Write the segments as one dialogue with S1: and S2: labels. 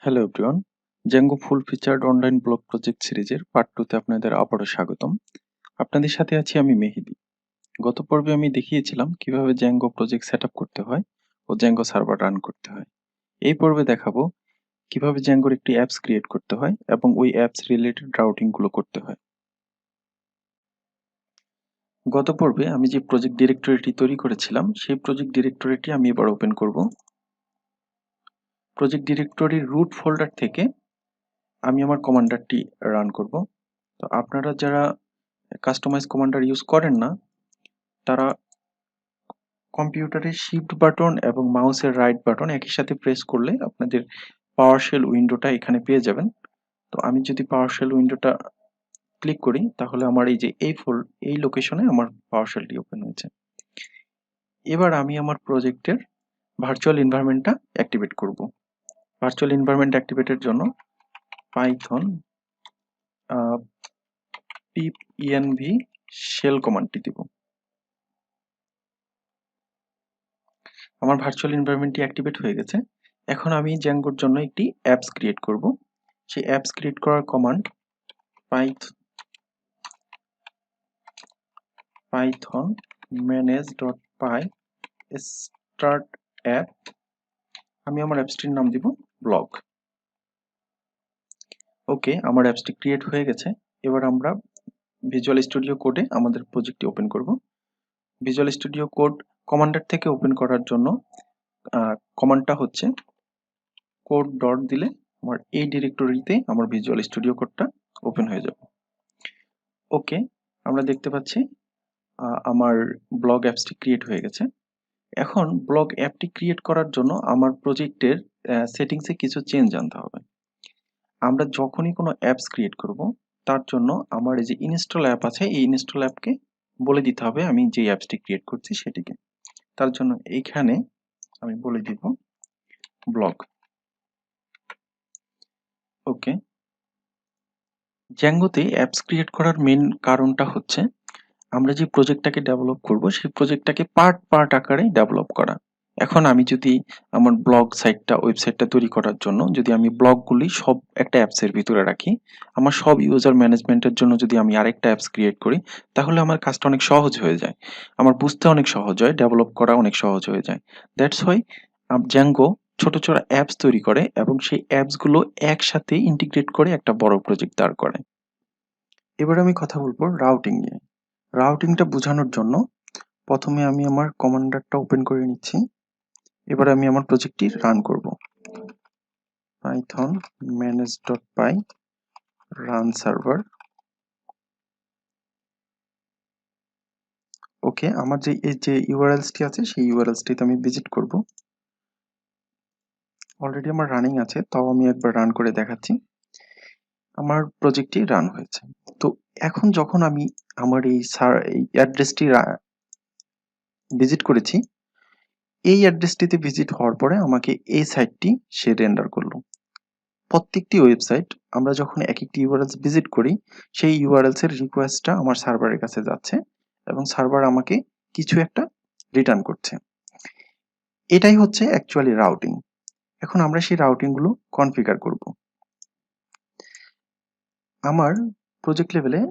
S1: Hello everyone, Zango ফুল featured online blog project সিরিজের part 2 তে আপনাদের আবারও স্বাগতম। আপনাদের সাথে আছি আমি মেহেদি। গত পর্বে আমি দেখিয়েছিলাম কিভাবে জ্যাঙ্গো প্রজেক্ট সেটআপ করতে হয় ও জ্যাঙ্গো সার্ভার রান করতে হয়। এই পর্বে দেখাবো কিভাবে জ্যাঙ্গোর একটি অ্যাপস ক্রিয়েট করতে হয় এবং ওই অ্যাপস রিলেটেড রাউটিং গুলো করতে হয়। গত পর্বে আমি যে প্রজেক্ট ডিরেক্টরিটি তৈরি করেছিলাম সেই প্রজেক্ট ডিরেক্টরিটি আমি এবার ওপেন করব। প্রজেক্ট ডিরেক্টরির রুট ফোল্ডার থেকে আমি আমার কমান্ডারটি রান করব। তো আপনারা যারা কাস্টমাইজ কমান্ডার ইউজ করেন না তারা কম্পিউটারের শিফট বাটন এবং মাউসের রাইট বাটন একই সাথে প্রেস করলে আপনাদের পাওয়ারশেল উইন্ডোটা এখানে পেয়ে যাবেন। তো আমি যদি পাওয়ারশেল উইন্ডোটা ক্লিক করি তাহলে আমার এই যে এই লোকেশনে আমার পাওয়ারশেলটি ওপেন হয়েছে। এবার আমি আমার প্রজেক্টের ভার্চুয়াল এনভায়রনমেন্টটা অ্যাক্টিভেট করব। ভার্চুয়াল এনভায়রনমেন্ট অ্যাক্টিভেটের জন্য পাইথন pipenv শেল কমান্ডটি দিব। আমার ভার্চুয়াল এনভায়রনমেন্টটি অ্যাক্টিভেট হয়ে গেছে। এখন আমি জ্যাঙ্গোর জন্য একটি অ্যাপস ক্রিয়েট করব। সেই অ্যাপস ক্রিয়েট করার কমান্ড পাইথন manage.py startapp। আমি আমার অ্যাপসটির নাম দিব ব্লগ। ওকে, আমার অ্যাপসটি ক্রিয়েট হয়ে গেছে। এবার আমরা ভিজুয়াল স্টুডিও কোডে আমাদের প্রজেক্টটি ওপেন করব। ভিজুয়াল স্টুডিও কোড কমান্ডার থেকে ওপেন করার জন্য কমান্ডটা হচ্ছে কোড ডট দিলে আমার এই ডিরেক্টরিতে আমার ভিজুয়াল স্টুডিও কোডটা ওপেন হয়ে যাবে। ওকে, আমরা দেখতে পাচ্ছি আমার ব্লগ অ্যাপসটি ক্রিয়েট হয়ে গেছে। এখন ব্লগ অ্যাপটি ক্রিয়েট করার জন্য আমার প্রজেক্টের সেটিংসে কিছু চেঞ্জ আনতে হবে। আমরা যখনই কোনো অ্যাপস ক্রিয়েট করব তার জন্য আমার এই যে ইনস্টল অ্যাপ আছে এই ইনস্টল অ্যাপকে বলে দিতে হবে আমি যে অ্যাপসটি ক্রিয়েট করছি সেটিকে। তার জন্য এইখানে আমি বলে দিব ব্লগ। ওকে, জ্যাঙ্গোতে অ্যাপস ক্রিয়েট করার মেন কারণটা হচ্ছে আমরা যে প্রজেক্টটাকে ডেভেলপ করব সেই প্রজেক্টটাকে পার্ট পার্ট আকারে ডেভেলপ করা। এখন আমি যদি আমার ব্লগ ওয়েবসাইটটা তৈরি করার জন্য যদি আমি ব্লগগুলি সব একটা অ্যাপসের ভিতরে রাখি, আমার সব ইউজার ম্যানেজমেন্টের জন্য যদি আমি আরেকটা অ্যাপস ক্রিয়েট করি তাহলে আমার কাজটা অনেক সহজ হয়ে যায়, আমার বুঝতে অনেক সহজ হয়, ডেভেলপ করা অনেক সহজ হয়ে যায়। দ্যাটস হোয়াই জ্যাঙ্গো ছোট ছোট অ্যাপস তৈরি করে এবং সেই অ্যাপসগুলো একসাথে ইন্টিগ্রেট করে একটা বড় প্রজেক্ট দাঁড় করে। এবার আমি কথা বলবো রাউটিং নিয়ে। রাউটিংটা বোঝানোর জন্য প্রথমে আমি আমার কমান্ডারটা ওপেন করে নিচ্ছি। এবার আমি আমার প্রজেক্টটি রান করব। Python manage.py runserver। ওকে, আমার যে এই যে ইউআরএলসটি আছে সেই ইউআরএলসটিতে আমি ভিজিট করব। অলরেডি আমার রানিং আছে, তাও আমি একবার রান করে দেখাচ্ছি। আমার প্রজেক্টটি রান হয়েছে। তো এখন যখন আমি আমার এই অ্যাড্রেসটি ভিজিট করেছি, এই অ্যাড্রেসটিতে ভিজিট হওয়ার পরে আমাকে এই সাইটটি সে রেন্ডার করলো। প্রত্যেকটি ওয়েবসাইট আমরা যখন এক একটি ইউআরএলস ভিজিট করি সেই ইউআরএলস এর রিকোয়েস্টটা আমার সার্ভারের কাছে যাচ্ছে এবং সার্ভার আমাকে কিছু একটা রিটার্ন করছে। এটাই হচ্ছে অ্যাকচুয়ালি রাউটিং। এখন আমরা সেই রাউটিং গুলো কনফিগার করব। আমার প্রজেক্ট লেভেলে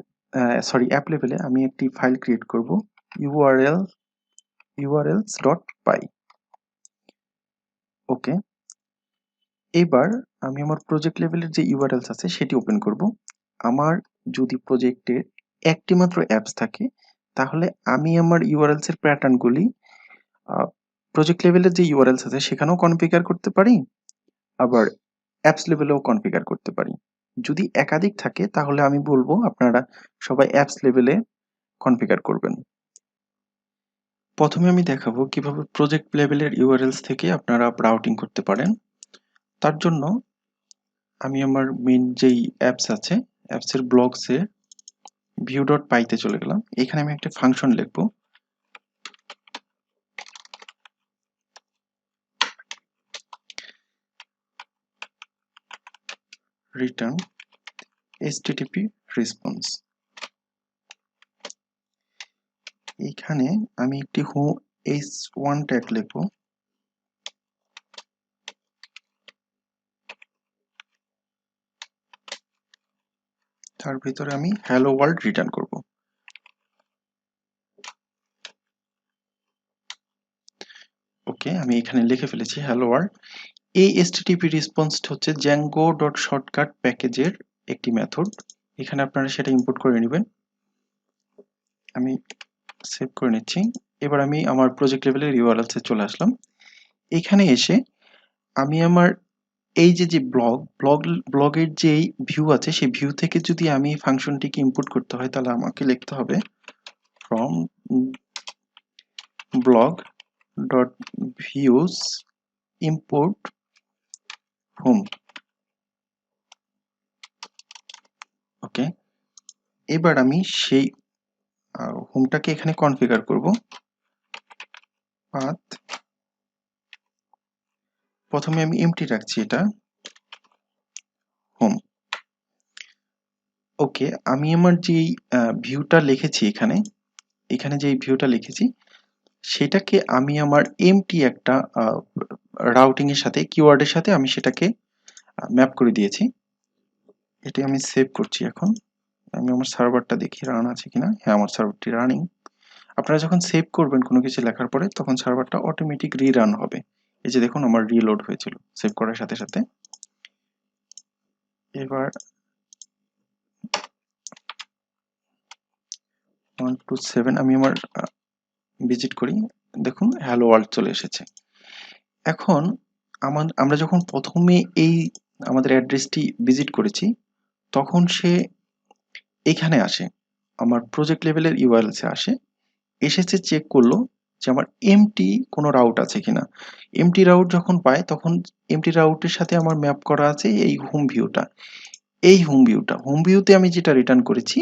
S1: অ্যাপ লেভেলে আমি একটি ফাইল ক্রিয়েট করব urls.py। ওকে, এবার আমি আমার প্রজেক্ট লেভেলের যে ইউআরএলস আছে সেটি ওপেন করব। আমার যদি প্রজেক্টে একটি মাত্র অ্যাপস থাকে তাহলে আমি আমার ইউআরএলস এর প্যাটার্নগুলি প্রজেক্ট লেভেলের যে ইউআরএলস আছে সেখানেও কনফিগার করতে পারি, আবার অ্যাপস লেভেলেও কনফিগার করতে পারি। যদি একাধিক থাকে তাহলে আমি বলবো আপনারা সবাই অ্যাপস লেভেলে কনফিগার করবেন। প্রথমে আমি দেখাবো কিভাবে প্রজেক্ট লেভেলের ইউআরএলস থেকে আপনারা রাউটিং করতে পারেন। তার জন্য আমি আমার মেইন যেই অ্যাপস আছে অ্যাপসের ব্লগসে view.py তে চলে গেলাম। এখানে আমি একটা ফাংশন লিখবো return http response। এখানে আমি একটি h1 ট্যাগ লিখবো। তার ভিতরে আমি হ্যালো ওয়ার্ল্ড রিটার্ন করব। ওকে, আমি এখানে লিখে ফেলেছি হ্যালো ওয়ার্ল্ড। এই এসটিটিপি রেসপন্স হচ্ছে django.shortcut প্যাকেজের একটি মেথড। এখানে আপনারা সেটা ইম্পোর্ট করে নেবেন। আমি সেভ করে নিচ্ছি। এবার আমি আমার প্রজেক্ট লেভেলের ইউআরএলসে চলে আসলাম। এখানে এসে আমি আমার এই যে ব্লগের যে ভিউ আছে সেই ভিউ থেকে যদি আমি ফাংশনটিকে ইম্পোর্ট করতে হয় তাহলে আমাকে লিখতে হবে from blog dot views import home. Okay, এবার আমি সেই হোমটাকে এখানে কনফিগার করব। পাথ প্রথমে আমি এমটি রাখছি, এটা হোম। ওকে, আমি আমার যেই ভিউটা লিখেছি এখানে যে ভিউটা লিখেছি সেটাকে আমি আমার এমটি একটা রাউটিং এর সাথে কিওয়ার্ডের সাথে আমি সেটাকে ম্যাপ করে দিয়েছি। এটি আমি সেভ করছি। এখন আমি আমার সার্ভারটা দেখি রান আছে কিনা। হ্যাঁ, আমার সার্ভারটি রানিং। আপনারা যখন সেভ করবেন কোনো কিছু লেখার পরে তখন সার্ভারটা অটোমেটিক রিরান হবে। এই যে দেখুন আমার রিলোড হয়েছিল সেভ করার সাথে সাথে। এবার 127 আমি আমার ভিজিট করি, দেখুন হ্যালো ওয়ার্ল্ড চলে এসেছে। এখন আমরা যখন প্রথমে এই আমাদের অ্যাড্রেসটি ভিজিট করেছি তখন সে এখানে আসে, আমার প্রজেক্ট লেভেলের ইউআরএলসে আসে, এসেছে চেক করলো যে আমার এমটি কোনো রাউট আছে কিনা। এমটি রাউট যখন পায় তখন এমটি রাউটের সাথে আমার ম্যাপ করা আছে এই হোম ভিউটা। এই হোম ভিউতে আমি যেটা রিটার্ন করেছি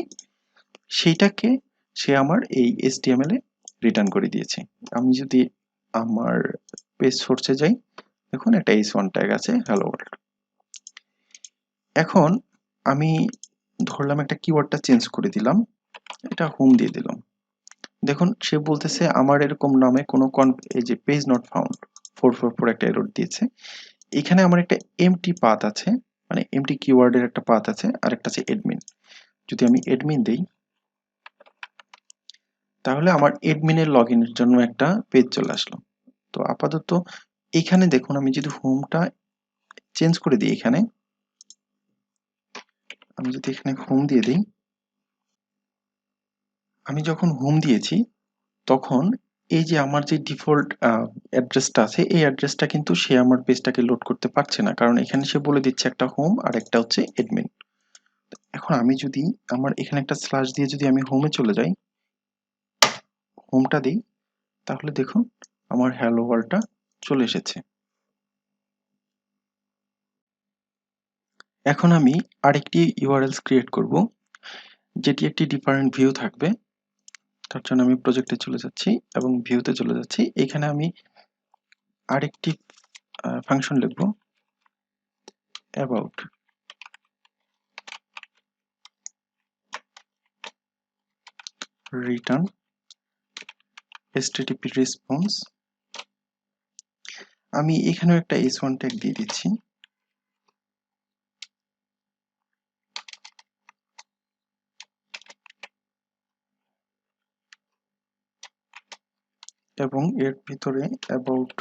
S1: সেইটাকে সে আমার এই HTML এ রিটার্ন করে দিয়েছে। আমি যদি আমার পেজ সোর্সে যাই, দেখুন একটা h1 ট্যাগ আছে হ্যালো ওয়ার্ল্ড। এখন আমি ধরলাম একটা কিওয়ার্ডটা চেঞ্জ করে দিলাম, এটা হোম দিয়ে দিলাম। দেখুন সে বলতেছে আমার এরকম নামে কোনো এই যে পেজ নট ফাউন্ড 444 একটা এরর দিয়েছে। এখানে আমার একটা এমটি পাথ আছে, মানে এমটি কিওয়ার্ডের একটা পাথ আছে, আর একটা আছে এডমিন। যদি আমি এডমিন দেই তাহলে আমার এডমিনের লগইনের জন্য একটা পেজ চলে আসলো। তো আপাতত এখানে দেখুন আমি যদি হোমটা চেঞ্জ করে দিই, এখানে আমি যদি এখানে হোম দিয়ে দিই, আমি যখন হোম দিয়েছি তখন এই যে আমার যে ডিফল্ট অ্যাড্রেসটা আছে এই অ্যাড্রেসটা কিন্তু সে আমার পেজটাকে লোড করতে পারছে না, কারণ এখানে সে বলে দিচ্ছে একটা হোম আর একটা হচ্ছে এডমিন। এখন আমি যদি আমার এখানে একটা স্ল্যাশ দিয়ে যদি আমি হোমে চলে যাই, হোমটা দিই, তাহলে দেখুন আমার হ্যালো ওয়ার্ল্ডটা চলে এসেছে। এখন আমি আরেকটি ইউআরএলস ক্রিয়েট করব যেটি একটি ডিফারেন্ট ভিউ থাকবে। তার জন্য আমি প্রজেক্টে চলে যাচ্ছি এবং ভিউতে চলে যাচ্ছি। এখানে আমি আরেকটি ফাংশন লিখব অ্যাবাউট। Return http response. আমি এখানেও একটা h1 ট্যাগ দিয়ে দিচ্ছি। এবং এর ভিতরে অ্যাবাউট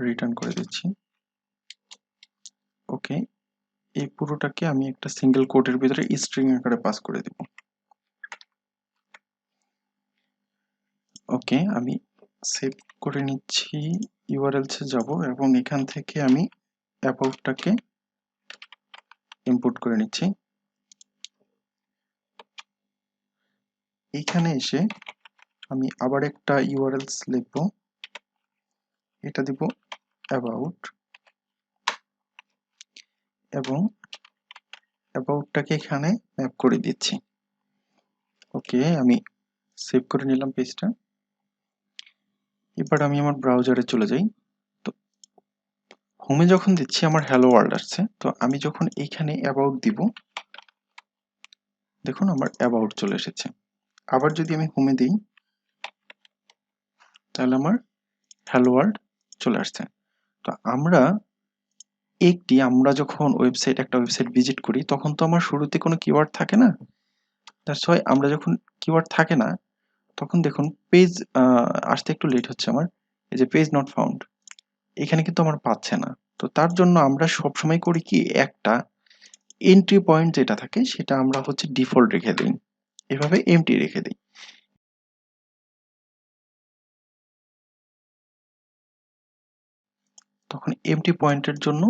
S1: রিটার্ন করে দিচ্ছি। ওকে, এই পুরোটাকে আমি একটা সিঙ্গেল কোটের ভিতরে স্ট্রিং আকারে পাস করে দেব। ওকে, আমি সেভ করে নিচ্ছি, ইউআরএলসে যাব এবং এখান থেকে আমি অ্যাবাউটটাকে ইম্পোর্ট করে নিচ্ছি। এইখানে এসে আমি আবার একটা ইউআরএলস লিখব, এটা দিব অ্যাবাউট এবং অ্যাবাউটটাকে এখানে ম্যাপ করে দিচ্ছি। ওকে, আমি সেভ করে নিলাম পেজটা। এবার আমি আমার ব্রাউজারে চলে যাই। তো হোমে যখন দিচ্ছি আমার হ্যালো ওয়ার্ল্ড আসছে, তো আমি যখন এইখানে অ্যাবাউট দিব দেখুন আমার অ্যাবাউট চলে এসেছে। আবার যদি আমি হোমে দিই তাহলে আমার হ্যালো ওয়ার্ল্ড চলে আসছে। তো আমরা আমরা যখন একটা ওয়েবসাইট ভিজিট করি তখন তো আমার শুরুতে কোনো কিওয়ার্ড থাকে না। দ্যাটস ওয়াই আমরা যখন কিওয়ার্ড থাকে না তখন দেখুন পেজ আসতে একটু লেট হচ্ছে আমার। এই যে পেজ নট ফাউন্ড, এখানে কিন্তু আমার পাচ্ছে না। তো তার জন্য আমরা সবসময় করি কি, একটা এন্ট্রি পয়েন্ট যেটা থাকে সেটা আমরা হচ্ছে ডিফল্ট রেখে দিই, এভাবে এমটি রেখে দিই। তখন এমটি পয়েন্টের জন্য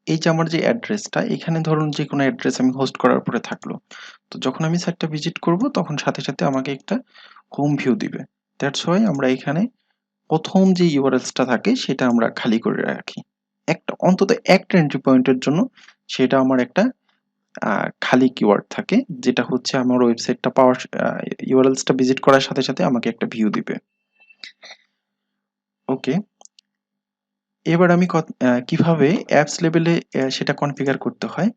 S1: এই যে আমার যে অ্যাড্রেসটা, এখানে ধরুন যে কোনো অ্যাড্রেস আমি হোস্ট করার পরে থাকলো, তো যখন আমি সাইটটা ভিজিট করব তখন সাথে সাথে আমাকে একটা হোম ভিউ দিবে। দ্যাটস ওয়াই আমরা এখানে প্রথম যে ইউআরএলসটা থাকে সেটা আমরা খালি করে রাখি, অন্তত একটা এন্ট্রি পয়েন্টের জন্য সেটা আমার একটা খালি কিওয়ার্ড থাকে, যেটা হচ্ছে আমার ওয়েবসাইটটা পাওয়ার ইউআরএলসটা ভিজিট করার সাথে সাথে আমাকে একটা ভিউ দিবে। ওকে, এবার আমি কিভাবে অ্যাপস লেভেলে সেটা কনফিগার করতে হয়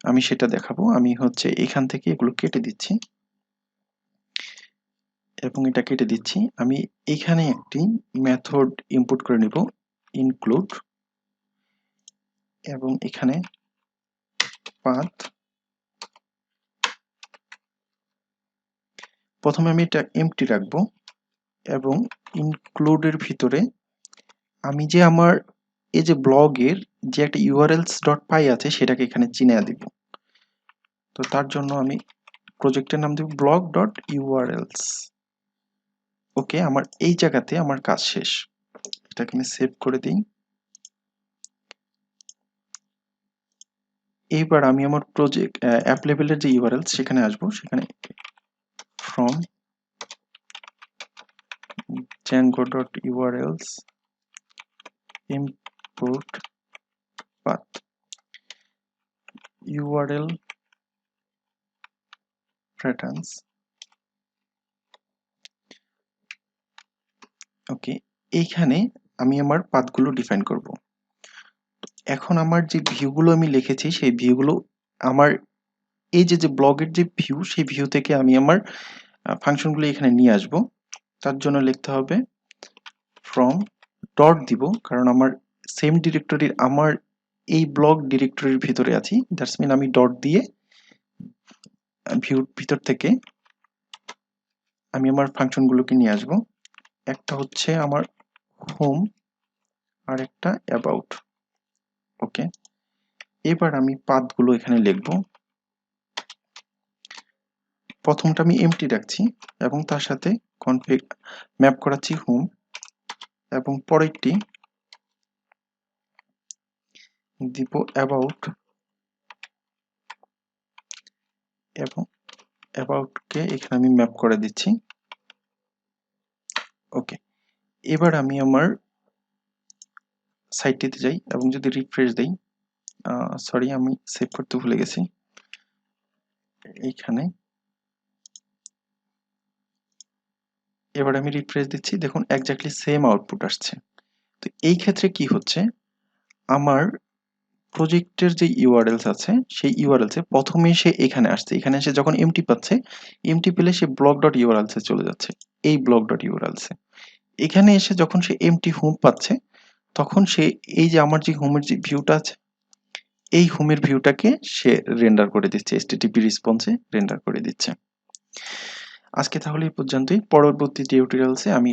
S1: আমি সেটা দেখাবো। আমি হচ্ছে এখান থেকে এগুলো কেটে দিচ্ছি এবং এটা কেটে দিচ্ছি। আমি এখানে একটি মেথড ইনপুট করে নিব, ইনক্লুড, এবং এখানে পাথ। প্রথমে আমি এটা এমটি রাখবো এবং ইনক্লুডের ভিতরে আমি যে আমার এই যে ব্লগের যে একটা urls.py আছে সেটাকে এখানে চিনিয়ে দিব। তো তার জন্য আমি প্রজেক্টের নাম দেব blog.urls। ওকে, আমার এই জায়গাতে আমার কাজ শেষ। এটাকে আমি সেভ করে দিই। এইবার আমি আমার প্রজেক্ট অ্যাপ লেভেলের যে ইউআরএল সেখানে আসবো, সেখানে from django.urls import path url patterns। ওকে, এইখানে আমি আমার পাথগুলো ডিফাইন করব। এখন আমার যে ভিউগুলো আমি লিখেছি সেই ভিউগুলো আমার এই যে ব্লগের যে ভিউ, সেই ভিউ থেকে আমি আমার ফাংশনগুলো এখানে নিয়ে আসব। তার জন্য লিখতে হবে from ডট দিব, কারণ আমার সেম ডিরেক্টরির আমার এই ব্লগ ডিরেক্টরির ভিতরে আছি। দ্যাটস মিন আমি ডট দিয়ে ভিউর ভিতর থেকে আমি আমার ফাংশনগুলোকে নিয়ে আসব। একটা হচ্ছে আমার হোম আর একটা অ্যাবাউট। ওকে, এবার আমি পাথগুলো এখানে লিখব। প্রথমটা আমি এমটি রাখছি এবং তার সাথে কনফিগ ম্যাপ করাচ্ছি হোম, এবং পরেরটি দিব অ্যাবাউট, এবং অ্যাবাউটকে এখানে আমি ম্যাপ করে দিচ্ছি। ওকে, এবার আমি আমার সাইটটিতে যাই এবং যদি রিফ্রেশ দেই, সরি আমি সেভ করতে ভুলে গেছি, এইখানে এবার আমি রিফ্রেশ দিচ্ছি, দেখুন এক্স্যাক্টলি সেম আউটপুট আসছে। তো এই ক্ষেত্রে কি হচ্ছে, আমার প্রজেক্টের যে ইউআরএলস আছে সেই ইউআরএলস এ প্রথমে সে এখানে আসছে, এখানে এসে যখন এমটি পাচ্ছে, এমটি পেলে সে blog.urls এ চলে যাচ্ছে, এই blog.urls এ। এখানে এসে যখন সে এমটি হোম পাচ্ছে তখন সে এই যে আমার যে হোমের যে ভিউটা আছে, এই হোমের ভিউটাকে সে রেন্ডার করে দিচ্ছে, http রেসপন্সে রেন্ডার করে দিচ্ছে। আজকে তাহলে এই পর্যন্তই। পরবর্তী টিউটোরিয়ালসে আমি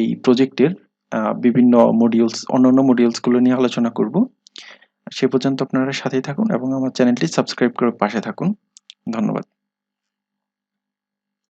S1: এই প্রজেক্টের বিভিন্ন মডিউলস, অন্যান্য মডিউলস গুলো নিয়ে আলোচনা করব। সে পর্যন্ত আপনারা সাথেই থাকুন এবং আমার চ্যানেলটি সাবস্ক্রাইব করে পাশে থাকুন। ধন্যবাদ।